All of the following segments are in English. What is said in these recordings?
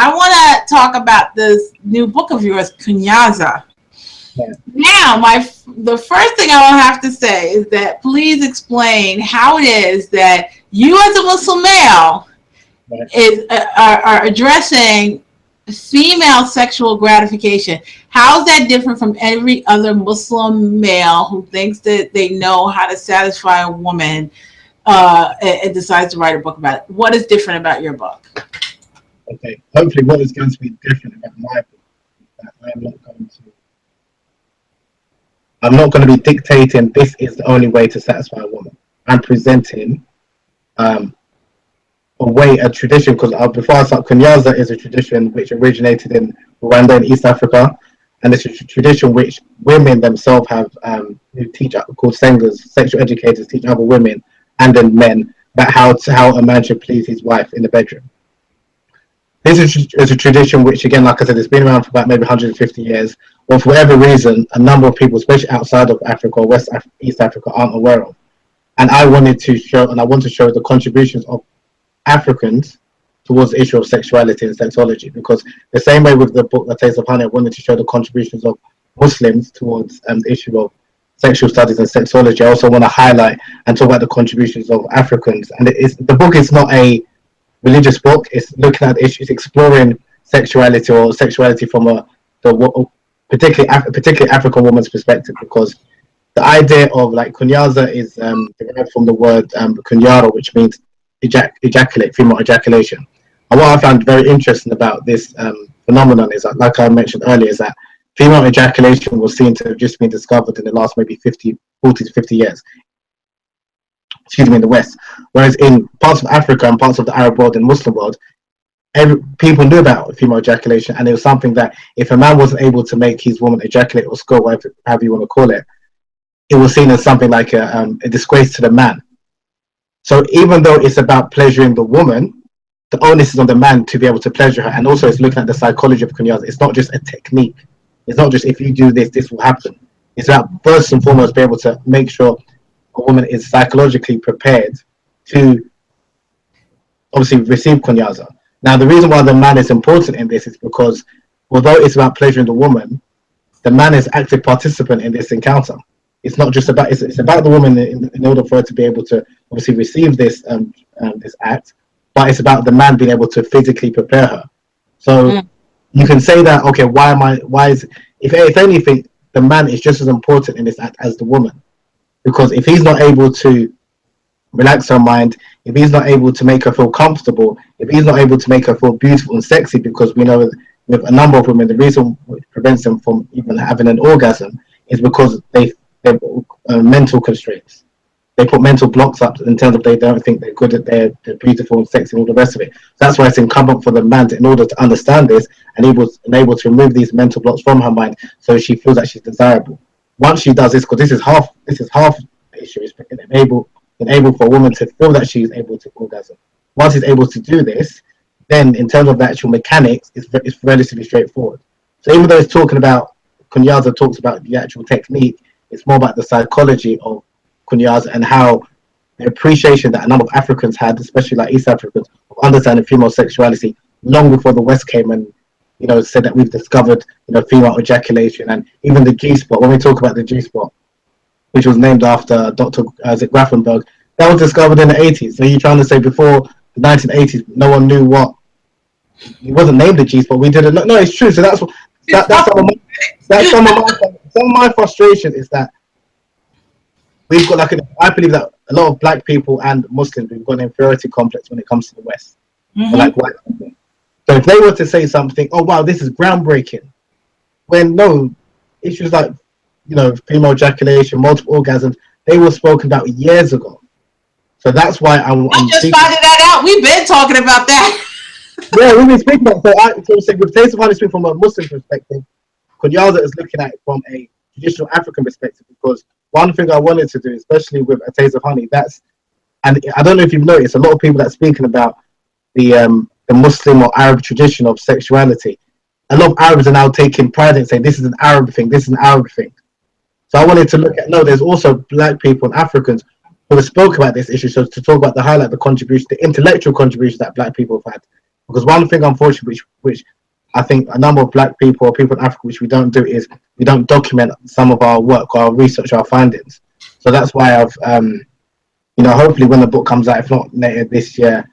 I want to talk about this new book of yours, Kunyaza. Yeah. Now, the first thing I will have to say is that please explain how it is that you, as a Muslim male, are addressing female sexual gratification. How is that different from every other Muslim male who thinks that they know how to satisfy a woman and decides to write a book about it? What is different about your book? Okay, hopefully what is going to be different about my book is that I'm not going to be dictating this is the only way to satisfy a woman. I'm presenting a tradition, because before I start, Kunyaza is a tradition which originated in Rwanda in East Africa, and it's a tradition which women themselves have who teach, called sengers, sexual educators, teach other women and then men about how a man should please his wife in the bedroom. This is a tradition which, again, like I said, it's been around for about maybe 150 years, or for whatever reason, a number of people, especially outside of Africa or East Africa, aren't aware of. And I want to show the contributions of Africans towards the issue of sexuality and sexology, because the same way with the book A Taste of Honey, I wanted to show the contributions of Muslims towards the issue of sexual studies and sexology. I also want to highlight and talk about the contributions of Africans. And the book is not a religious book. It's looking at issues, exploring sexuality from particularly African woman's perspective, because the idea of Kunyaza is derived from the word kunyara, which means ejaculate, female ejaculation. And what I found very interesting about this phenomenon is that, like I mentioned earlier, is that female ejaculation was seen to have just been discovered in the last maybe 40 to 50 years. In the West, whereas in parts of Africa and parts of the Arab world and Muslim world, people knew about female ejaculation, and it was something that if a man wasn't able to make his woman ejaculate or score, however you want to call it, it was seen as something like a disgrace to the man. So even though it's about pleasuring the woman, the onus is on the man to be able to pleasure her, and also it's looking at the psychology of Kunyaza. It's not just a technique. It's not just if you do this, this will happen. It's about first and foremost be able to make sure a woman is psychologically prepared to obviously receive Kunyaza. Now, the reason why the man is important in this is because although it's about pleasuring the woman, the man is active participant in this encounter. It's not just about, it's about the woman in order for her to be able to obviously receive this this act, but it's about the man being able to physically prepare her. So you can say that, okay, if anything, the man is just as important in this act as the woman. Because if he's not able to relax her mind, if he's not able to make her feel comfortable, if he's not able to make her feel beautiful and sexy, because we know with a number of women, the reason which prevents them from even having an orgasm is because they've mental constraints. They put mental blocks up in terms of they don't think they're good at they're beautiful and sexy and all the rest of it. So that's why it's incumbent for the man in order to understand this and able to remove these mental blocks from her mind so she feels that she's desirable. Once she does this, because this is half the issue, is enable for a woman to feel that she is able to orgasm. Once she's able to do this, then in terms of the actual mechanics, it's relatively straightforward. So even though it's talking about, Kunyaza talks about the actual technique, it's more about the psychology of Kunyaza and how the appreciation that a number of Africans had, especially like East Africans, of understanding female sexuality long before the West came and said that we've discovered, female ejaculation and even the G-spot. When we talk about the G-spot, which was named after Dr. Isaac Grafenberg, that was discovered in the 80s. So you're trying to say before the 1980s, no one knew what, it wasn't named the G-spot. We didn't know. No, it's true. So that's some of my frustration is that we've got I believe that a lot of black people and Muslims, we've got an inferiority complex when it comes to the West. Mm-hmm. Like white people. So if they were to say something, oh wow, this is groundbreaking, when no, issues like, female ejaculation, multiple orgasms, they were spoken about years ago. So that's why I'm just finding that out. We've been talking about that. Yeah, we've been speaking about it. So with Taste of Honey, speaking from a Muslim perspective, Kunyaza is looking at it from a traditional African perspective, because one thing I wanted to do, especially with A Taste of Honey, and I don't know if you've noticed, a lot of people that are speaking about the Muslim or Arab tradition of sexuality, a lot of Arabs are now taking pride in saying this is an Arab thing, this is an Arab thing. So I wanted to look at, there's also black people and Africans who have spoke about this issue, so to talk about the contribution, the intellectual contribution that black people have had Because one thing, unfortunately, which I think a number of Black people or people in Africa, which we don't do, is we don't document some of our work or our research, our findings. So that's why I've, hopefully when the book comes out, if not later this year,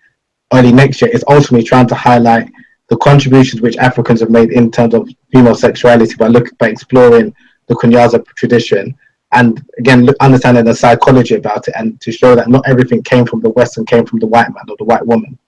early next year, it's ultimately trying to highlight the contributions which Africans have made in terms of female sexuality by exploring the Kunyaza tradition, and again understanding the psychology about it, and to show that not everything came from the West and came from the white man or the white woman.